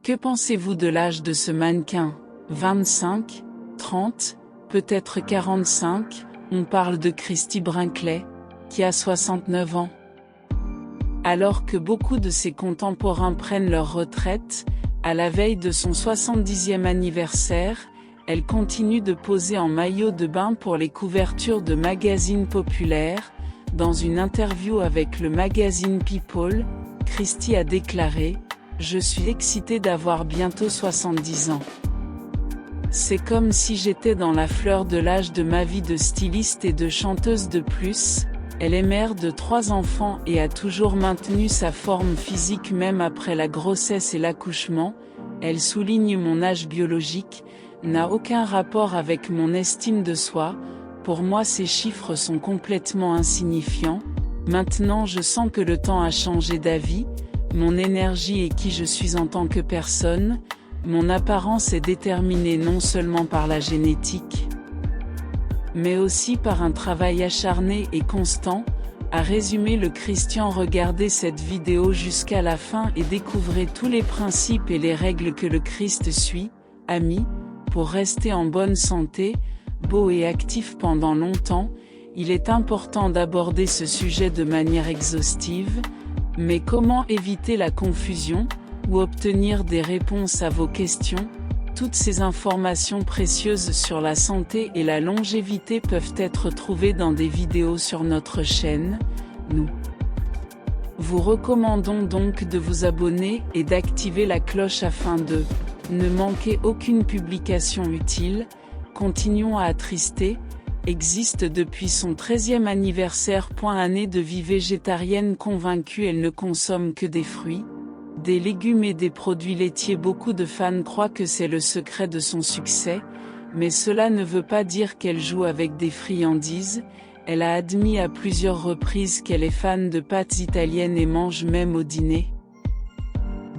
Que pensez-vous de l'âge de ce mannequin? 25, 30, peut-être 45, on parle de Christy Brinkley, qui a 69 ans. Alors que beaucoup de ses contemporains prennent leur retraite, à la veille de son 70e anniversaire, elle continue de poser en maillot de bain pour les couvertures de magazines populaires. Dans une interview avec le magazine People, Christy a déclaré « Je suis excitée d'avoir bientôt 70 ans. C'est comme si j'étais dans la fleur de l'âge de ma vie de styliste et de chanteuse de plus. » Elle est mère de 3 enfants et a toujours maintenu sa forme physique même après la grossesse et l'accouchement. Elle souligne mon âge biologique, n'a aucun rapport avec mon estime de soi. Pour moi ces chiffres sont complètement insignifiants. Maintenant je sens que le temps a changé d'avis, mon énergie et qui je suis en tant que personne, mon apparence est déterminée non seulement par la génétique, mais aussi par un travail acharné et constant, a résumé le Christian. Regardez cette vidéo jusqu'à la fin et découvrez tous les principes et les règles que le Christ suit, amis, pour rester en bonne santé, beau et actif pendant longtemps. Il est important d'aborder ce sujet de manière exhaustive, mais comment éviter la confusion, ou obtenir des réponses à vos questions? Toutes ces informations précieuses sur la santé et la longévité peuvent être trouvées dans des vidéos sur notre chaîne. Nous vous recommandons donc de vous abonner et d'activer la cloche afin de ne manquer aucune publication utile. Continuons à attrister, existe depuis son 13e anniversaire. Année de vie végétarienne convaincue, elle ne consomme que des fruits, des légumes et des produits laitiers. Beaucoup de fans croient que c'est le secret de son succès, mais cela ne veut pas dire qu'elle joue avec des friandises. Elle a admis à plusieurs reprises qu'elle est fan de pâtes italiennes et mange même au dîner.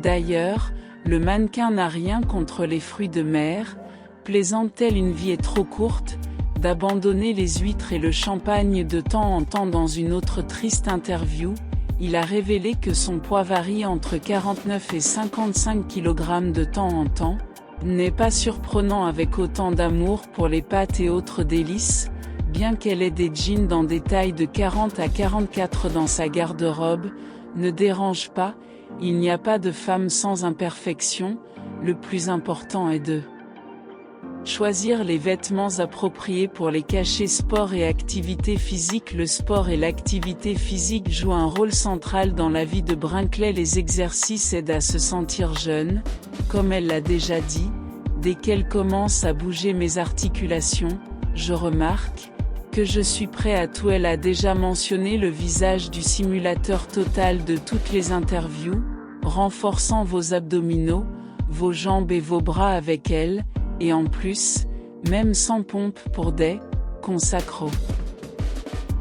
D'ailleurs, le mannequin n'a rien contre les fruits de mer, plaisante-t-elle. Une vie est trop courte d'abandonner les huîtres et le champagne de temps en temps. Dans une autre triste interview, il a révélé que son poids varie entre 49 et 55 kg de temps en temps. N'est pas surprenant avec autant d'amour pour les pâtes et autres délices, bien qu'elle ait des jeans dans des tailles de 40 à 44 dans sa garde-robe, ne dérange pas, il n'y a pas de femme sans imperfection, le plus important est de choisir les vêtements appropriés pour les cacher. Sport et activité physique. Le sport et l'activité physique jouent un rôle central dans la vie de Brinkley. Les exercices aident à se sentir jeune, comme elle l'a déjà dit. Dès qu'elle commence à bouger mes articulations, je remarque que je suis prêt à tout. Elle a déjà mentionné le visage du simulateur total de toutes les interviews, renforçant vos abdominaux, vos jambes et vos bras avec elle. Et en plus, même sans pompe pour des consacros.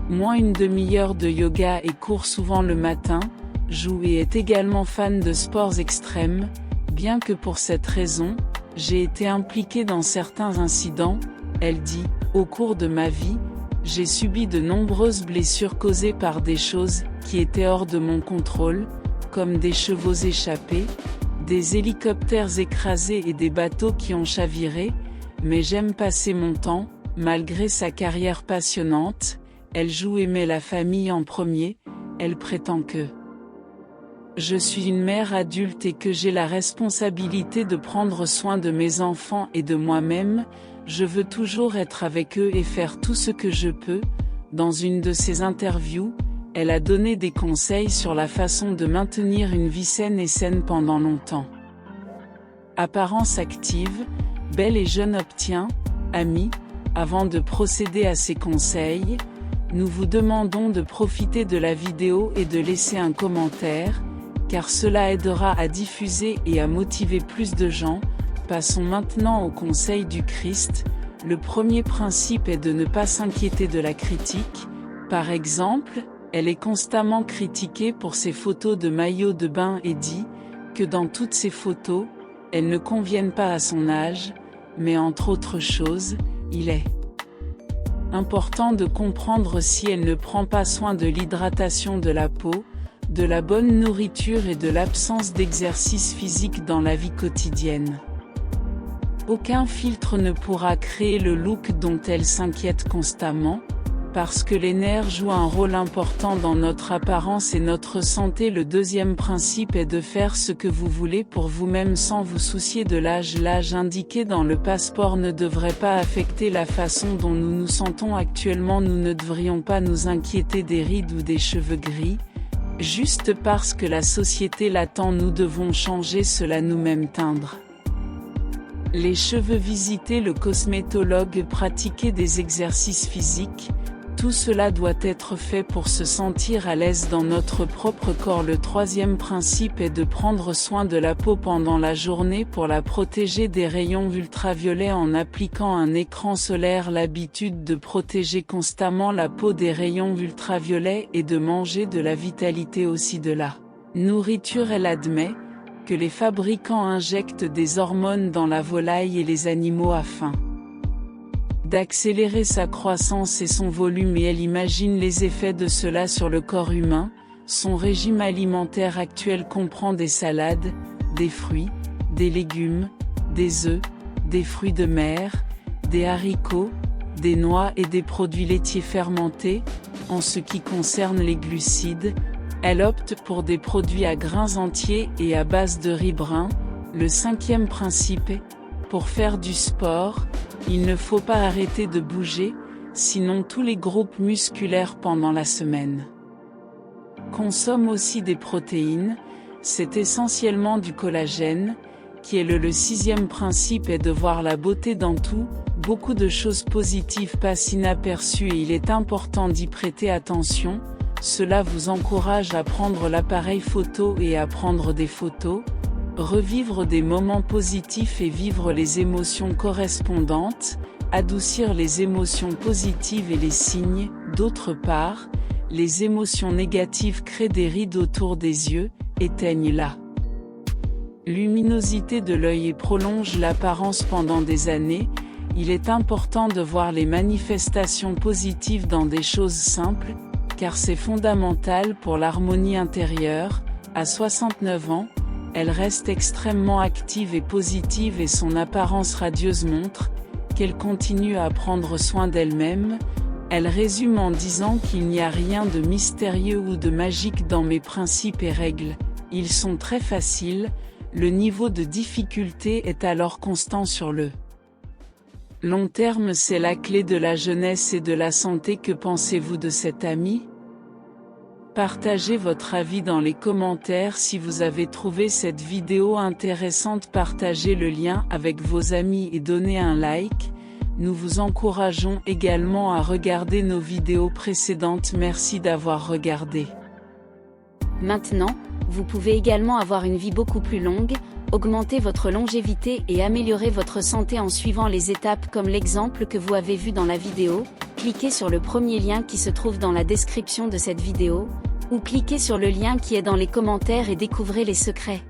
Moins une demi-heure de yoga et court souvent le matin, joue et est également fan de sports extrêmes, bien que pour cette raison, j'ai été impliquée dans certains incidents. Elle dit, au cours de ma vie, j'ai subi de nombreuses blessures causées par des choses qui étaient hors de mon contrôle, comme des chevaux échappés, des hélicoptères écrasés et des bateaux qui ont chaviré, mais j'aime passer mon temps. Malgré sa carrière passionnante, elle joue et met la famille en premier. Elle prétend que je suis une mère adulte et que j'ai la responsabilité de prendre soin de mes enfants et de moi-même. Je veux toujours être avec eux et faire tout ce que je peux. Dans une de ses interviews, elle a donné des conseils sur la façon de maintenir une vie saine et saine pendant longtemps. Apparence active, belle et jeune. Obtient, amis, avant de procéder à ces conseils, nous vous demandons de profiter de la vidéo et de laisser un commentaire, car cela aidera à diffuser et à motiver plus de gens. Passons maintenant au conseil du Christ. Le premier principe est de ne pas s'inquiéter de la critique. Par exemple, elle est constamment critiquée pour ses photos de maillot de bain et dit que dans toutes ses photos, elles ne conviennent pas à son âge, mais entre autres choses, il est important de comprendre si elle ne prend pas soin de l'hydratation de la peau. de la bonne nourriture et de l'absence d'exercice physique dans la vie quotidienne. Aucun filtre ne pourra créer le look dont elle s'inquiète constamment, parce que les nerfs jouent un rôle important dans notre apparence et notre santé. Le deuxième principe est de faire ce que vous voulez pour vous-même sans vous soucier de l'âge. L'âge indiqué dans le passeport ne devrait pas affecter la façon dont nous nous sentons actuellement. Nous ne devrions pas nous inquiéter des rides ou des cheveux gris, juste parce que la société l'attend. Nous devons changer cela nous-mêmes. Teindre les cheveux, visiter le cosmétologue, pratiquer des exercices physiques, tout cela doit être fait pour se sentir à l'aise dans notre propre corps. Le troisième principe est de prendre soin de la peau pendant la journée pour la protéger des rayons ultraviolets en appliquant un écran solaire. L'habitude de protéger constamment la peau des rayons ultraviolets et de manger de la vitalité aussi de la nourriture. Elle admet que les fabricants injectent des hormones dans la volaille et les animaux afin d'accélérer sa croissance et son volume, et elle imagine les effets de cela sur le corps humain. Son régime alimentaire actuel comprend des salades, des fruits, des légumes, des œufs, des fruits de mer, des haricots, des noix et des produits laitiers fermentés. En ce qui concerne les glucides, elle opte pour des produits à grains entiers et à base de riz brun. Le cinquième principe est, pour faire du sport, il ne faut pas arrêter de bouger, sinon tous les groupes musculaires pendant la semaine. Consomme aussi des protéines, c'est essentiellement du collagène, qui est le sixième principe est de voir la beauté dans tout. Beaucoup de choses positives passent inaperçues et il est important d'y prêter attention. Cela vous encourage à prendre l'appareil photo et à prendre des photos, revivre des moments positifs et vivre les émotions correspondantes, adoucir les émotions positives et les signes. D'autre part, les émotions négatives créent des rides autour des yeux, éteignent la luminosité de l'œil et prolongent l'apparence pendant des années. Il est important de voir les manifestations positives dans des choses simples, car c'est fondamental pour l'harmonie intérieure. À 69 ans, elle reste extrêmement active et positive et son apparence radieuse montre qu'elle continue à prendre soin d'elle-même. Elle résume en disant qu'il n'y a rien de mystérieux ou de magique dans mes principes et règles, ils sont très faciles, le niveau de difficulté est alors constant sur le long terme. C'est la clé de la jeunesse et de la santé. Que pensez-vous de cet ami ? Partagez votre avis dans les commentaires. Si vous avez trouvé cette vidéo intéressante, partagez le lien avec vos amis et donnez un like. Nous vous encourageons également à regarder nos vidéos précédentes. Merci d'avoir regardé. Maintenant, vous pouvez également avoir une vie beaucoup plus longue, augmenter votre longévité et améliorer votre santé en suivant les étapes comme l'exemple que vous avez vu dans la vidéo. Cliquez sur le premier lien qui se trouve dans la description de cette vidéo, ou cliquez sur le lien qui est dans les commentaires et découvrez les secrets.